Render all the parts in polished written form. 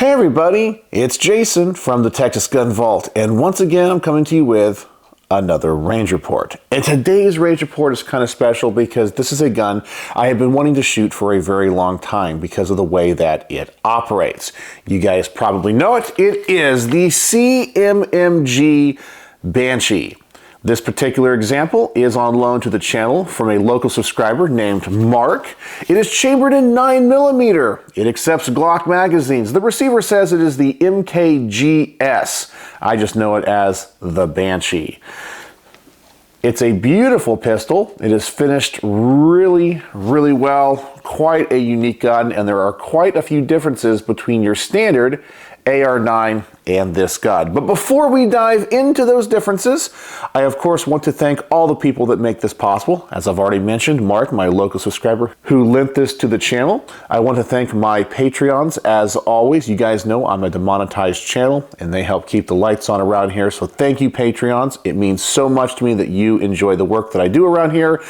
Hey everybody, it's Jason from the Texas Gun Vault, and once again I'm coming to you with another range report. And today's range report is kind of special because this is a gun I have been wanting to shoot for a very long time because of the way that it operates. You guys probably know it. It is the CMMG Banshee. This particular example is on loan to the channel from a local subscriber named Mark. It is chambered in 9mm. It accepts Glock magazines. The receiver says it is the MkGs. I just know it as the Banshee. It's a beautiful pistol. It is finished really well. Quite a unique gun, and there are quite a few differences between your standard AR-9 and this gun. But before we dive into those differences, I of course want to thank all the people that make this possible. As I've already mentioned, Mark, my local subscriber, who lent this to the channel. I want to thank my Patreons as always. You guys know I'm a demonetized channel and they help keep the lights on around here. So thank you, Patreons. It means so much to me that you enjoy the work that I do around here.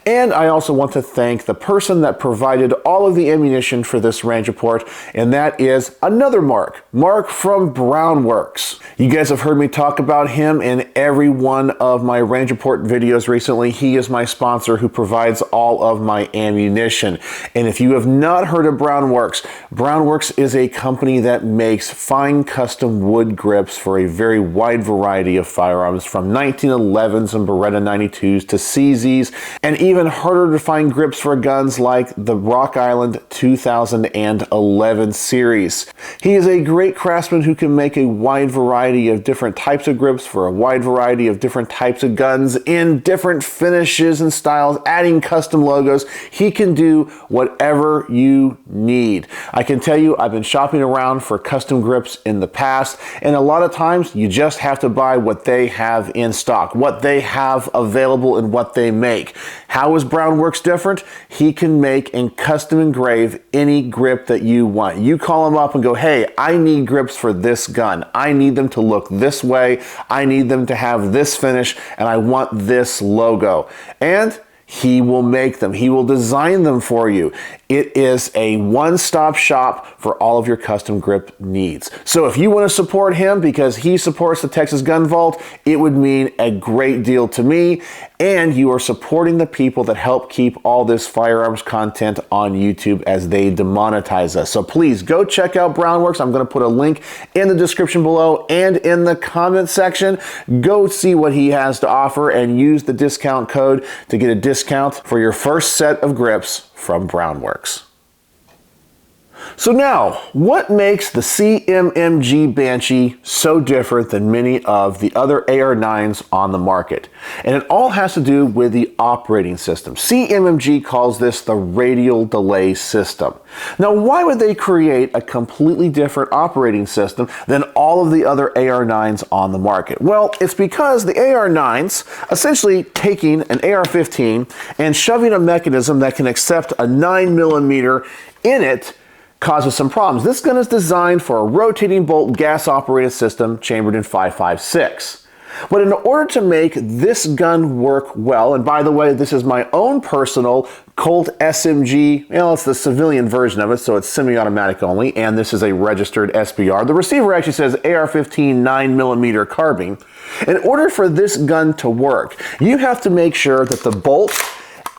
And I also want to thank the person that provided all of the ammunition for this range report, and that is another Mark from Brownworks. You guys have heard me talk about him in every one of my range report videos recently. He is my sponsor who provides all of my ammunition. And if you have not heard of Brownworks, Brownworks is a company that makes fine custom wood grips for a very wide variety of firearms, from 1911s and Beretta 92s to CZs, and even harder to find grips for guns like the Rock Island 2011 series. He is a great craftsman who can make a wide variety of different types of grips for a wide variety of different types of guns in different finishes and styles, adding custom logos. He can do whatever you need. I can tell you, I've been shopping around for custom grips in the past, and a lot of times you just have to buy what they have in stock, what they have available and what they make. How is Brownworks different? He can make and custom engrave any grip that you want. You call him up and go, hey, I need grips for this gun. I need them to look this way. I need them to have this finish, and I want this logo. And he will make them. He will design them for you. It is a one-stop shop for all of your custom grip needs. So if you want to support him because he supports the Texas Gun Vault, it would mean a great deal to me. And you are supporting the people that help keep all this firearms content on YouTube as they demonetize us. So please go check out Brownworks. I'm going to put a link in the description below and in the comment section. Go see what he has to offer and use the discount code to get a discount for your first set of grips from Brownworks. So now, what makes the CMMG Banshee so different than many of the other AR-9s on the market? And it all has to do with the operating system. CMMG calls this the Radial Delay System. Now, why would they create a completely different operating system than all of the other AR-9s on the market? Well, it's because the AR-9s essentially taking an AR-15 and shoving a mechanism that can accept a 9mm in it causes some problems. This gun is designed for a rotating bolt gas operated system chambered in 5.56. But in order to make this gun work well, and by the way, this is my own personal Colt SMG, it's the civilian version of it, so it's semi-automatic only, and this is a registered SBR. The receiver actually says AR-15 9mm carbine. In order for this gun to work, you have to make sure that the bolt,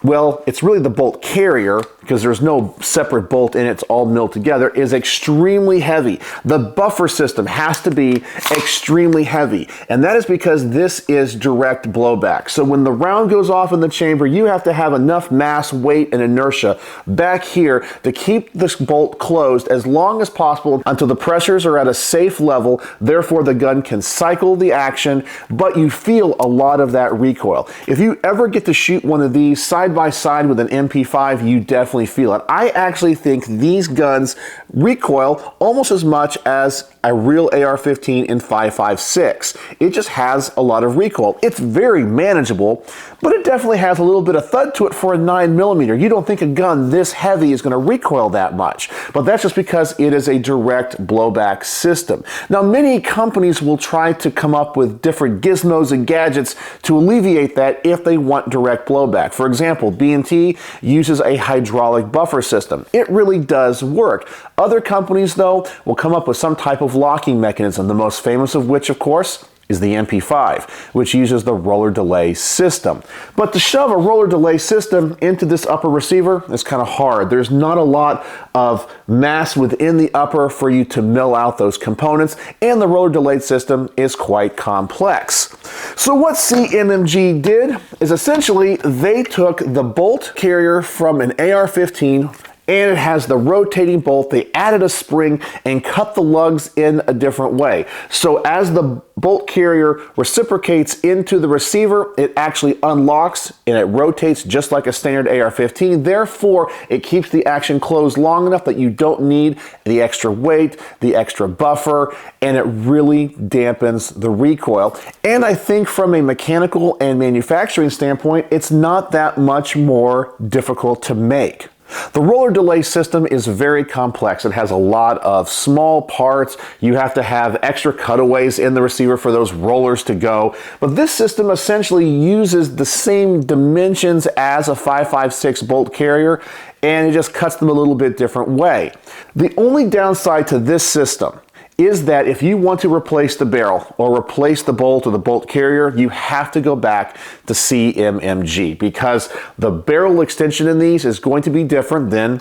well, it's really the bolt carrier, because there's no separate bolt in it, it's all milled together, is extremely heavy. The buffer system has to be extremely heavy, and that is because this is direct blowback. So when the round goes off in the chamber, you have to have enough mass, weight, and inertia back here to keep this bolt closed as long as possible until the pressures are at a safe level. Therefore, the gun can cycle the action, but you feel a lot of that recoil. If you ever get to shoot one of these side by side with an MP5, you definitely feel it. I actually think these guns recoil almost as much as a real AR-15 in 5.56. It just has a lot of recoil. It's very manageable, but it definitely has a little bit of thud to it for a 9mm. You don't think a gun this heavy is going to recoil that much, but that's just because it is a direct blowback system. Now, many companies will try to come up with different gizmos and gadgets to alleviate that if they want direct blowback. For example, B&T uses a hydraulic buffer system. It really does work. Other companies, though, will come up with some type of locking mechanism, the most famous of which, of course, is the MP5, which uses the roller delay system. But to shove a roller delay system into this upper receiver is kind of hard. There's not a lot of mass within the upper for you to mill out those components, and the roller delay system is quite complex. So what CMMG did is essentially they took the bolt carrier from an AR-15, and it has the rotating bolt. They added a spring and cut the lugs in a different way. So as the bolt carrier reciprocates into the receiver, it actually unlocks and it rotates just like a standard AR-15. Therefore, it keeps the action closed long enough that you don't need the extra weight, the extra buffer, and it really dampens the recoil. And I think from a mechanical and manufacturing standpoint, it's not that much more difficult to make. The roller delay system is very complex. It has a lot of small parts. You have to have extra cutaways in the receiver for those rollers to go. But this system essentially uses the same dimensions as a 5.56 bolt carrier, and it just cuts them a little bit different way. The only downside to this system is that if you want to replace the barrel or replace the bolt or the bolt carrier, you have to go back to CMMG, because the barrel extension in these is going to be different than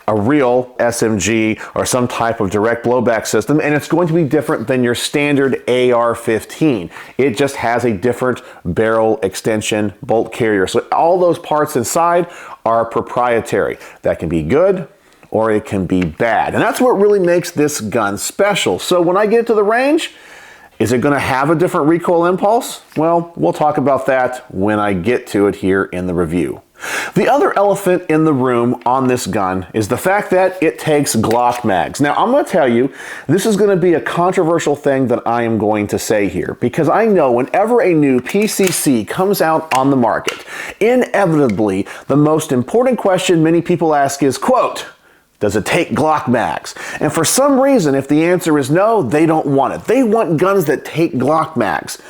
a real SMG or some type of direct blowback system, and it's going to be different than your standard AR-15. It just has a different barrel extension bolt carrier. So all those parts inside are proprietary. That can be good, or it can be bad. And that's what really makes this gun special. So when I get to the range, is it gonna have a different recoil impulse? Well, we'll talk about that when I get to it here in the review. The other elephant in the room on this gun is the fact that it takes Glock mags. Now, I'm going to tell you, this is going to be a controversial thing that I am going to say here, because I know whenever a new PCC comes out on the market, inevitably, the most important question many people ask is, quote, does it take Glock mags? And for some reason, if the answer is no, they don't want it. They want guns that take Glock mags.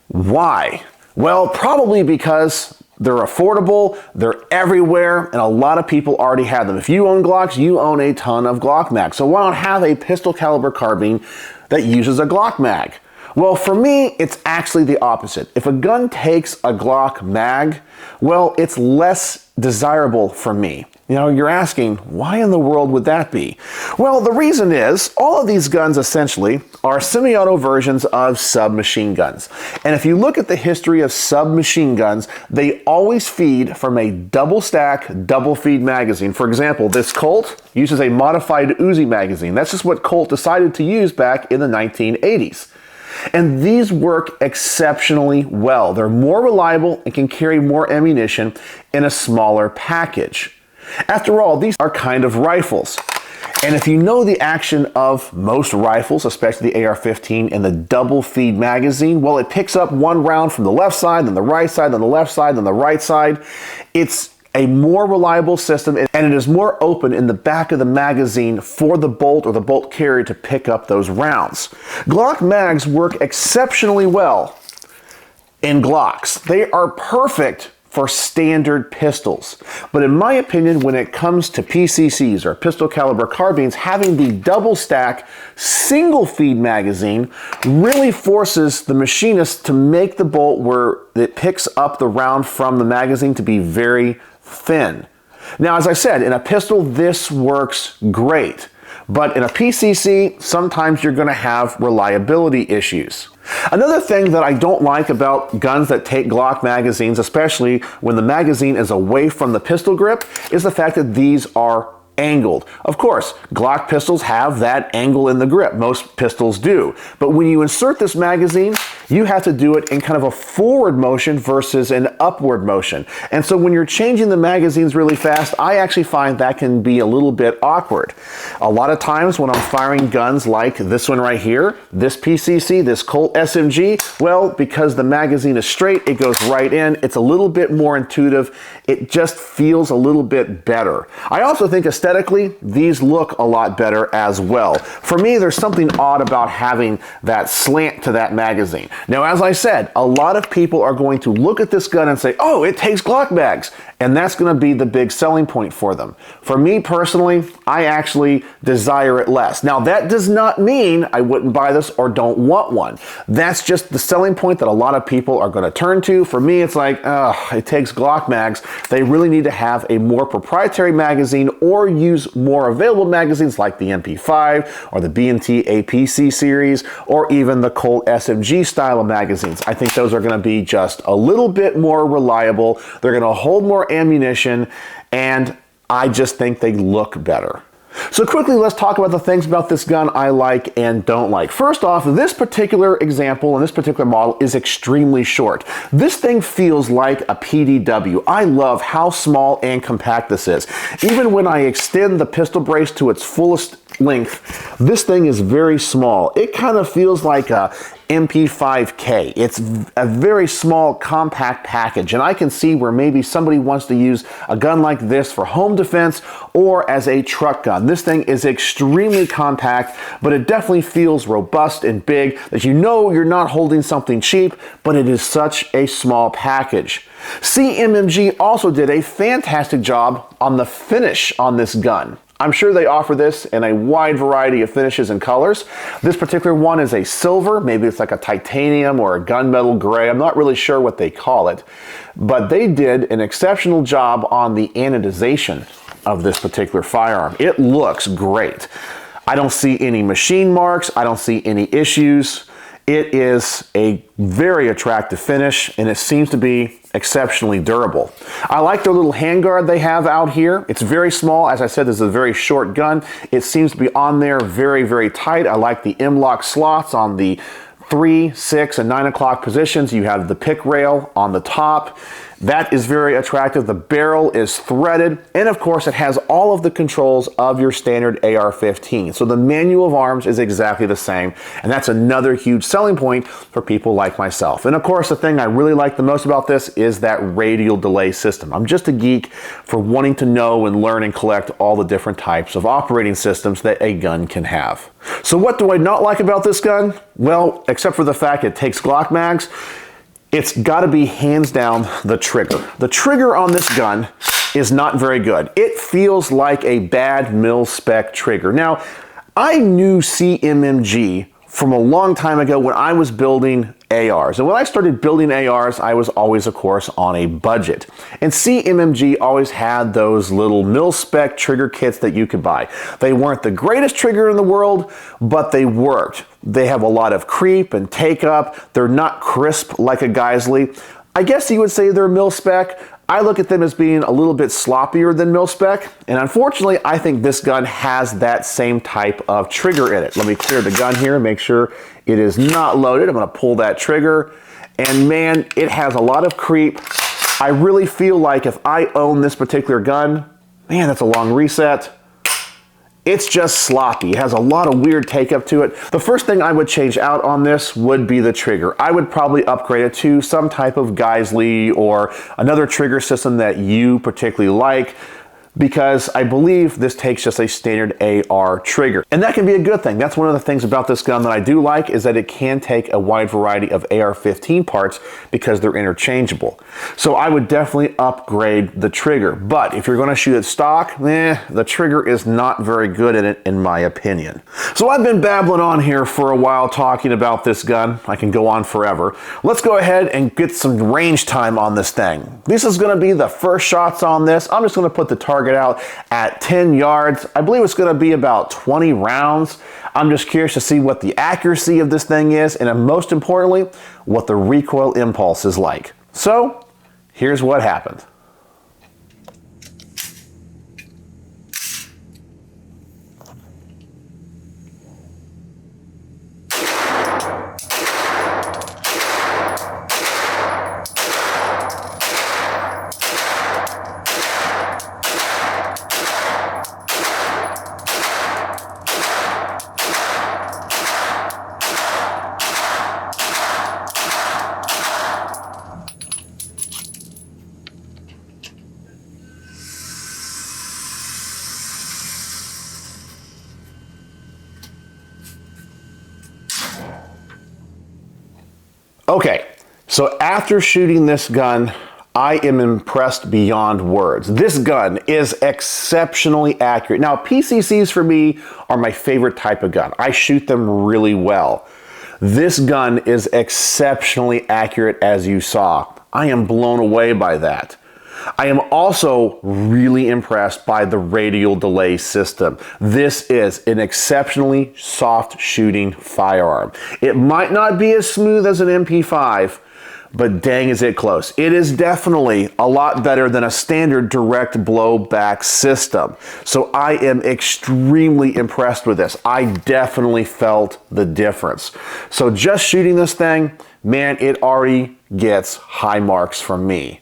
Why? Well, probably because they're affordable, they're everywhere, and a lot of people already have them. If you own Glocks, you own a ton of Glock mags. So why not have a pistol caliber carbine that uses a Glock mag? Well, for me, it's actually the opposite. If a gun takes a Glock mag, well, it's less desirable for me. You know, you're asking, why in the world would that be? Well, the reason is, all of these guns essentially are semi-auto versions of submachine guns. And if you look at the history of submachine guns, they always feed from a double stack, double feed magazine. For example, this Colt uses a modified Uzi magazine. That's just what Colt decided to use back in the 1980s. And these work exceptionally well. They're more reliable and can carry more ammunition in a smaller package. After all, these are kind of rifles. And if you know the action of most rifles, especially the AR-15 and the double feed magazine, well, it picks up one round from the left side, then the right side, then the left side, then the right side. It's a more reliable system, and it is more open in the back of the magazine for the bolt or the bolt carrier to pick up those rounds. Glock mags work exceptionally well in Glocks. They are perfect for standard pistols. But in my opinion, when it comes to PCCs or pistol caliber carbines, having the double stack single feed magazine really forces the machinist to make the bolt where it picks up the round from the magazine to be very thin. Now, as I said, in a pistol, this works great. But in a PCC, sometimes you're going to have reliability issues. Another thing that I don't like about guns that take Glock magazines, especially when the magazine is away from the pistol grip, is the fact that these are angled. Of course, Glock pistols have that angle in the grip. Most pistols do. But when you insert this magazine, you have to do it in kind of a forward motion versus an upward motion. And so when you're changing the magazines really fast, I actually find that can be a little bit awkward. A lot of times when I'm firing guns like this one right here, this PCC, this Colt SMG, well, because the magazine is straight, it goes right in. It's a little bit more intuitive. It just feels a little bit better. I also think aesthetically, these look a lot better as well. For me, there's something odd about having that slant to that magazine. Now, as I said, a lot of people are going to look at this gun and say, oh, it takes Glock bags. And that's going to be the big selling point for them. For me personally, I actually desire it less. Now, that does not mean I wouldn't buy this or don't want one. That's just the selling point that a lot of people are going to turn to. For me, it's like, it takes Glock mags. They really need to have a more proprietary magazine or use more available magazines like the MP5 or the B&T APC series or even the Colt SMG style of magazines. I think those are going to be just a little bit more reliable. They're going to hold more ammunition, and I just think they look better. So quickly, let's talk about the things about this gun I like and don't like. First off, this particular example and this particular model is extremely short. This thing feels like a PDW. I love how small and compact this is. Even when I extend the pistol brace to its fullest length, this thing is very small. It kind of feels like a MP5K. It's a very small, compact package, and I can see where maybe somebody wants to use a gun like this for home defense or as a truck gun. This thing is extremely compact, but it definitely feels robust and big, that you know you're not holding something cheap, but it is such a small package. CMMG also did a fantastic job on the finish on this gun. I'm sure they offer this in a wide variety of finishes and colors. This particular one is a silver, maybe it's like a titanium or a gunmetal gray. I'm not really sure what they call it, but they did an exceptional job on the anodization of this particular firearm. It looks great. I don't see any machine marks. I don't see any issues. It is a very attractive finish, and it seems to be exceptionally durable. I like their little handguard they have out here. It's very small. As I said, this is a very short gun. It seems to be on there very, very tight. I like the M-lock slots on the 3, 6, and 9 o'clock positions. You have the pick rail on the top. That is very attractive. The barrel is threaded, and of course it has all of the controls of your standard AR-15. So the manual of arms is exactly the same, and that's another huge selling point for people like myself. And of course, the thing I really like the most about this is that radial delay system. I'm just a geek for wanting to know and learn and collect all the different types of operating systems that a gun can have. So what do I not like about this gun? Well, except for the fact it takes Glock mags, it's got to be hands down the trigger. The trigger on this gun is not very good. It feels like a bad mil-spec trigger. Now, I knew CMMG from a long time ago when I was building ARs. And when I started building ARs, I was always, of course, on a budget. And CMMG always had those little mil-spec trigger kits that you could buy. They weren't the greatest trigger in the world, but they worked. They have a lot of creep and take up. They're not crisp like a Geisley. I guess you would say they're mil-spec. I look at them as being a little bit sloppier than mil-spec, and unfortunately, I think this gun has that same type of trigger in it. Let me clear the gun here and make sure it is not loaded. I'm going to pull that trigger, and man, it has a lot of creep. I really feel like if I own this particular gun, man, that's a long reset. It's just sloppy. It has a lot of weird take up to it. The first thing I would change out on this would be the trigger. I would probably upgrade it to some type of Geisley or another trigger system that you particularly like, because I believe this takes just a standard AR trigger. And that can be a good thing. That's one of the things about this gun that I do like, is that it can take a wide variety of AR-15 parts because they're interchangeable. So I would definitely upgrade the trigger. But if you're gonna shoot it stock, the trigger is not very good in it, in my opinion. So I've been babbling on here for a while talking about this gun. I can go on forever. Let's go ahead and get some range time on this thing. This is gonna be the first shots on this. I'm just gonna put the target out at 10 yards. I believe it's going to be about 20 rounds. I'm just curious to see what the accuracy of this thing is, and most importantly, what the recoil impulse is like. So, here's what happened. Okay, so after shooting this gun, I am impressed beyond words. This gun is exceptionally accurate. Now, PCCs for me are my favorite type of gun. I shoot them really well. This gun is exceptionally accurate, as you saw. I am blown away by that. I am also really impressed by the radial delay system. This is an exceptionally soft shooting firearm. It might not be as smooth as an MP5, but dang is it close. It is definitely a lot better than a standard direct blowback system. So I am extremely impressed with this. I definitely felt the difference. So just shooting this thing, man, it already gets high marks from me.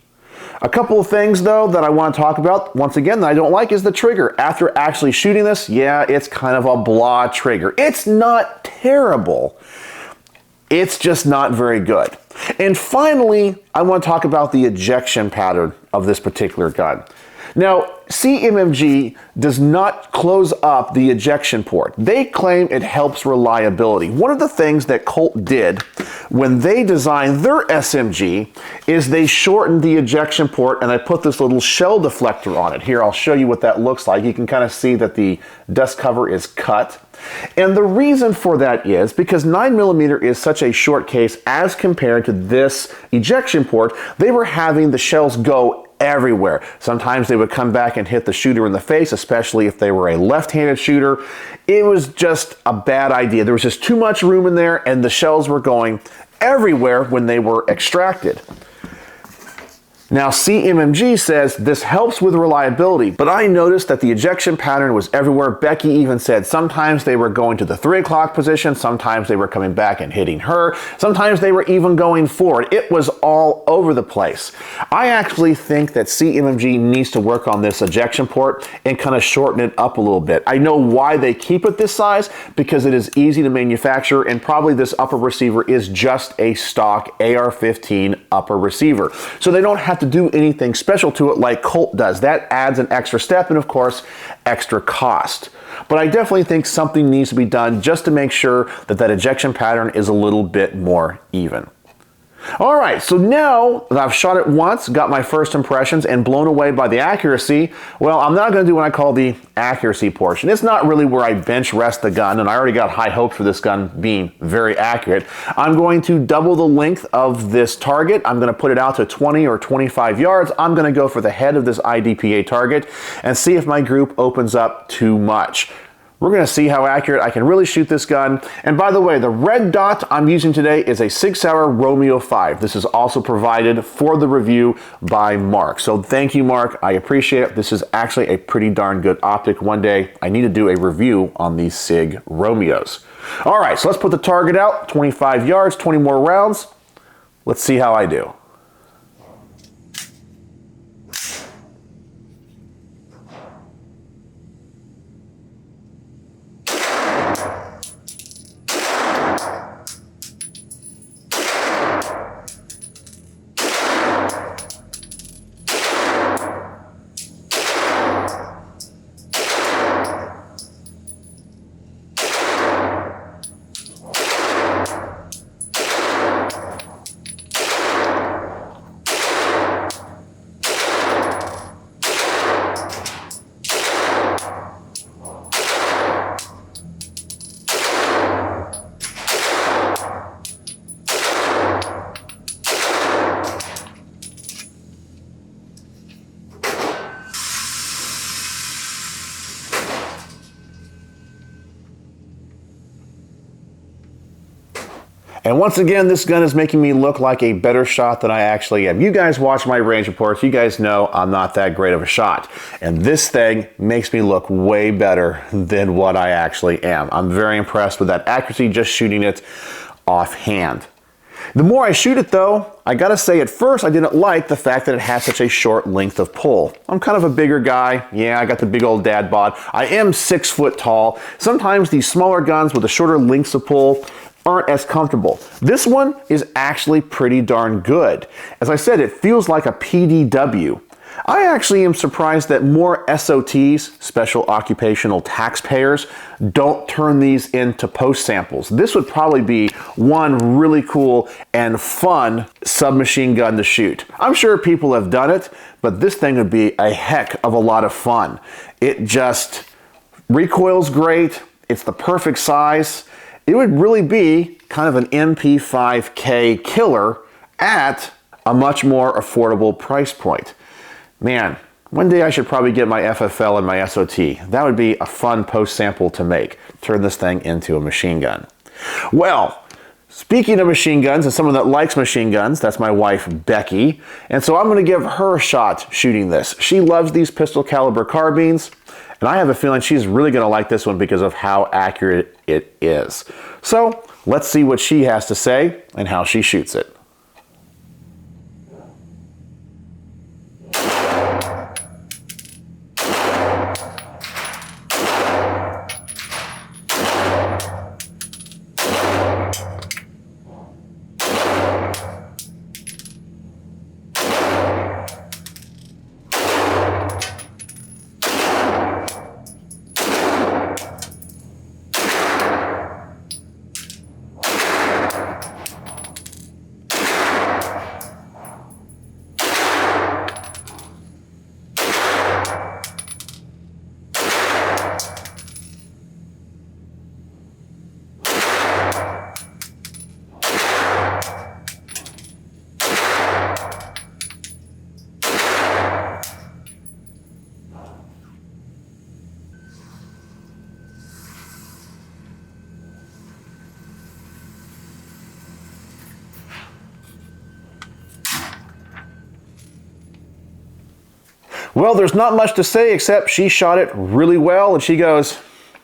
A couple of things though that I want to talk about, once again, that I don't like is the trigger. After actually shooting this, yeah, it's kind of a blah trigger. It's not terrible. It's just not very good. And finally, I want to talk about the ejection pattern of this particular gun. Now, CMMG does not close up the ejection port. They claim it helps reliability. One of the things that Colt did when they designed their SMG is they shortened the ejection port, and I put this little shell deflector on it. Here, I'll show you what that looks like. You can kind of see that the dust cover is cut. And the reason for that is because 9mm is such a short case as compared to this ejection port, they were having the shells go everywhere. Sometimes they would come back and hit the shooter in the face, especially if they were a left-handed shooter. It was just a bad idea. There was just too much room in there, and the shells were going everywhere when they were extracted. Now, CMMG says this helps with reliability, but I noticed that the ejection pattern was everywhere. Becky even said sometimes they were going to the 3 o'clock position, sometimes they were coming back and hitting her, sometimes they were even going forward. It was all over the place. I actually think that CMMG needs to work on this ejection port and kind of shorten it up a little bit. I know why they keep it this size, because it is easy to manufacture, and probably this upper receiver is just a stock AR-15 upper receiver. So they don't have to do anything special to it like Colt does. That adds an extra step and, of course, extra cost. But I definitely think something needs to be done just to make sure that that ejection pattern is a little bit more even. All right, so now that I've shot it once, got my first impressions, and blown away by the accuracy, well, I'm not going to do what I call the accuracy portion. It's not really where I bench rest the gun, and I already got high hopes for this gun being very accurate. I'm going to double the length of this target. I'm going to put it out to 20 or 25 yards. I'm going to go for the head of this IDPA target and see if my group opens up too much. We're going to see how accurate I can really shoot this gun. And by the way, the red dot I'm using today is a 6-hour Romeo 5. This is also provided for the review by Mark. So thank you, Mark. I appreciate it. This is actually a pretty darn good optic. One day I need to do a review on these SIG Romeos. All right, so let's put the target out, 25 yards, 20 more rounds. Let's see how I do. And once again, this gun is making me look like a better shot than I actually am. You guys watch my range reports, you guys know I'm not that great of a shot. And this thing makes me look way better than what I actually am. I'm very impressed with that accuracy, just shooting it offhand. The more I shoot it though, I gotta say at first I didn't like the fact that it has such a short length of pull. I'm kind of a bigger guy. Yeah, I got the big old dad bod. I am 6 foot tall. Sometimes these smaller guns with the shorter lengths of pull aren't as comfortable. This one is actually pretty darn good. As I said, it feels like a PDW. I actually am surprised that more SOTs, special occupational taxpayers, don't turn these into post samples. This would probably be one really cool and fun submachine gun to shoot. I'm sure people have done it, but this thing would be a heck of a lot of fun. It just recoils great. It's the perfect size. It would really be kind of an MP5K killer at a much more affordable price point. Man, one day I should probably get my FFL and my SOT. That would be a fun post sample to make. Turn this thing into a machine gun. Well, speaking of machine guns and someone that likes machine guns, that's my wife, Becky. And so I'm going to give her a shot shooting this. She loves these pistol caliber carbines, and I have a feeling she's really going to like this one because of how accurate it is. So let's see what she has to say and how she shoots it. Well, there's not much to say except she shot it really well, and she goes,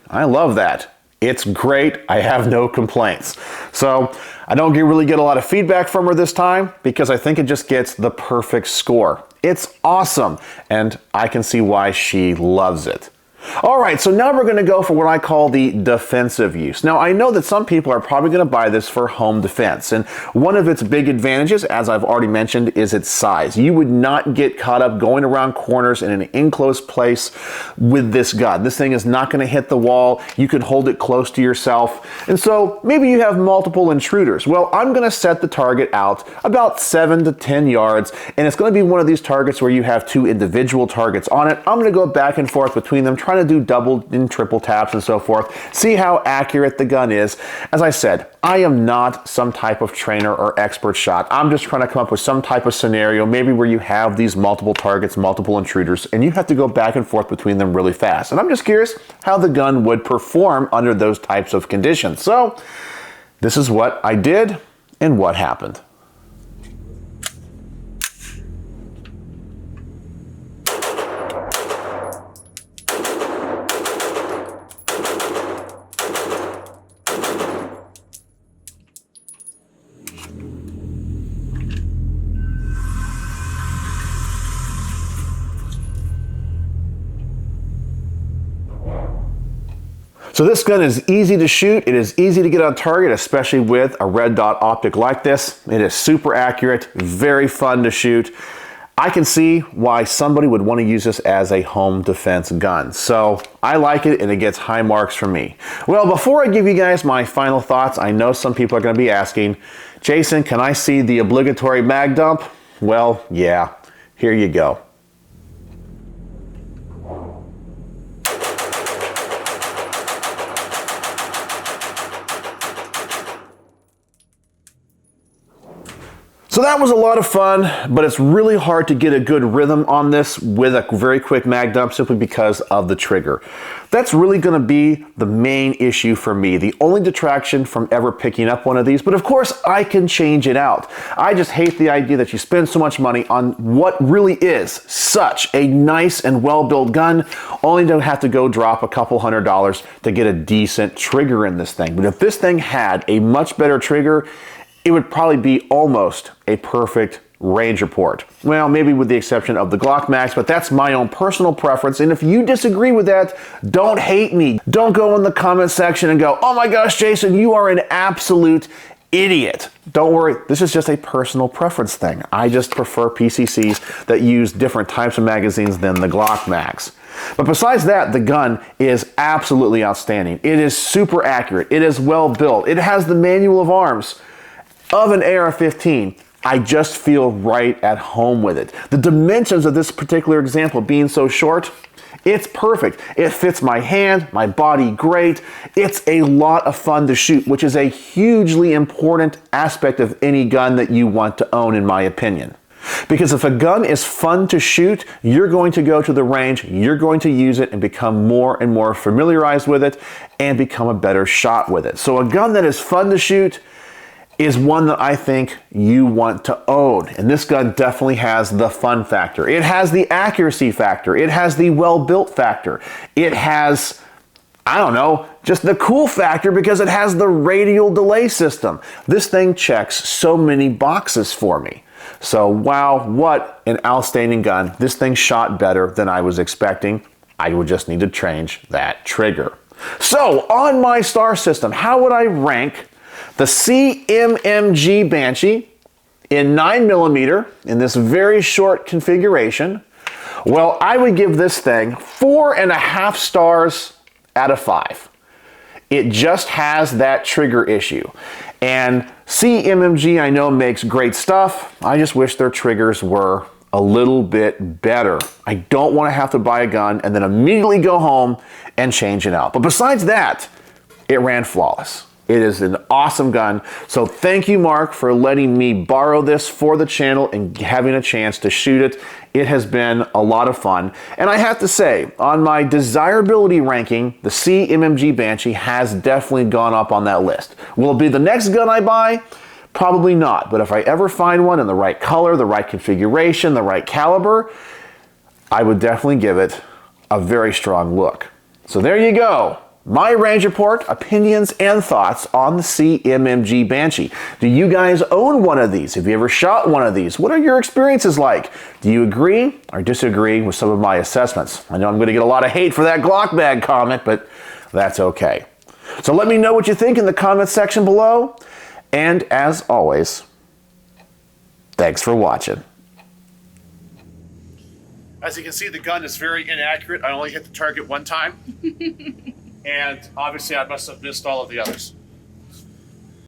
I love that. It's great. I have no complaints. So I don't really get a lot of feedback from her this time because I think it just gets the perfect score. It's awesome, and I can see why she loves it. All right, so now we're going to go for what I call the defensive use. Now, I know that some people are probably going to buy this for home defense, and one of its big advantages, as I've already mentioned, is its size. You would not get caught up going around corners in an enclosed place with this gun. This thing is not going to hit the wall. You can hold it close to yourself, and so maybe you have multiple intruders. Well, I'm going to set the target out about 7 to 10 yards, and it's going to be one of these targets where you have two individual targets on it. I'm going to go back and forth between them, trying to do double and triple taps and so forth, see how accurate the gun is. As I said, I am not some type of trainer or expert shot. I'm just trying to come up with some type of scenario, maybe where you have these multiple targets, multiple intruders, and you have to go back and forth between them really fast. And I'm just curious how the gun would perform under those types of conditions. So this is what I did and what happened. So this gun is easy to shoot. It is easy to get on target, especially with a red dot optic like this. It is super accurate, very fun to shoot. I can see why somebody would want to use this as a home defense gun. So I like it, and it gets high marks from me. Well, before I give you guys my final thoughts, I know some people are going to be asking, Jason, can I see the obligatory mag dump? Well, yeah, here you go. So that was a lot of fun, but it's really hard to get a good rhythm on this with a very quick mag dump simply because of the trigger. That's really going to be the main issue for me, the only detraction from ever picking up one of these, but of course I can change it out. I just hate the idea that you spend so much money on what really is such a nice and well-built gun, only to have to go drop a couple $100s to get a decent trigger in this thing. But if this thing had a much better trigger, it would probably be almost a perfect range report. Well, maybe with the exception of the Glock Max, but that's my own personal preference. And if you disagree with that, don't hate me. Don't go in the comment section and go, oh my gosh, Jason, you are an absolute idiot. Don't worry, this is just a personal preference thing. I just prefer PCCs that use different types of magazines than the Glock mags. But besides that, the gun is absolutely outstanding. It is super accurate. It is well built. It has the manual of arms of an AR-15. I just feel right at home with it. The dimensions of this particular example being so short, it's perfect. It fits my hand, my body great. It's a lot of fun to shoot, which is a hugely important aspect of any gun that you want to own, in my opinion. Because if a gun is fun to shoot, you're going to go to the range, you're going to use it and become more and more familiarized with it and become a better shot with it. So a gun that is fun to shoot is one that I think you want to own. And this gun definitely has the fun factor. It has the accuracy factor. It has the well-built factor. It has, I don't know, just the cool factor because it has the radial delay system. This thing checks so many boxes for me. So wow, what an outstanding gun. This thing shot better than I was expecting. I would just need to change that trigger. So on my star system, how would I rank the CMMG Banshee in 9mm in this very short configuration? Well, I would give this thing 4.5 stars out of 5. It just has that trigger issue. And CMMG, I know, makes great stuff. I just wish their triggers were a little bit better. I don't want to have to buy a gun and then immediately go home and change it out. But besides that, it ran flawless. It is an awesome gun. So thank you, Mark, for letting me borrow this for the channel and having a chance to shoot it. It has been a lot of fun. And I have to say, on my desirability ranking, the CMMG Banshee has definitely gone up on that list. Will it be the next gun I buy? Probably not. But if I ever find one in the right color, the right configuration, the right caliber, I would definitely give it a very strong look. So there you go. My range report, opinions, and thoughts on the CMMG Banshee. Do you guys own one of these? Have you ever shot one of these? What are your experiences like? Do you agree or disagree with some of my assessments? I know I'm going to get a lot of hate for that Glock bag comment, but that's okay. So let me know what you think in the comments section below. And as always, thanks for watching. As you can see, the gun is very inaccurate. I only hit the target one time. And obviously I must have missed all of the others.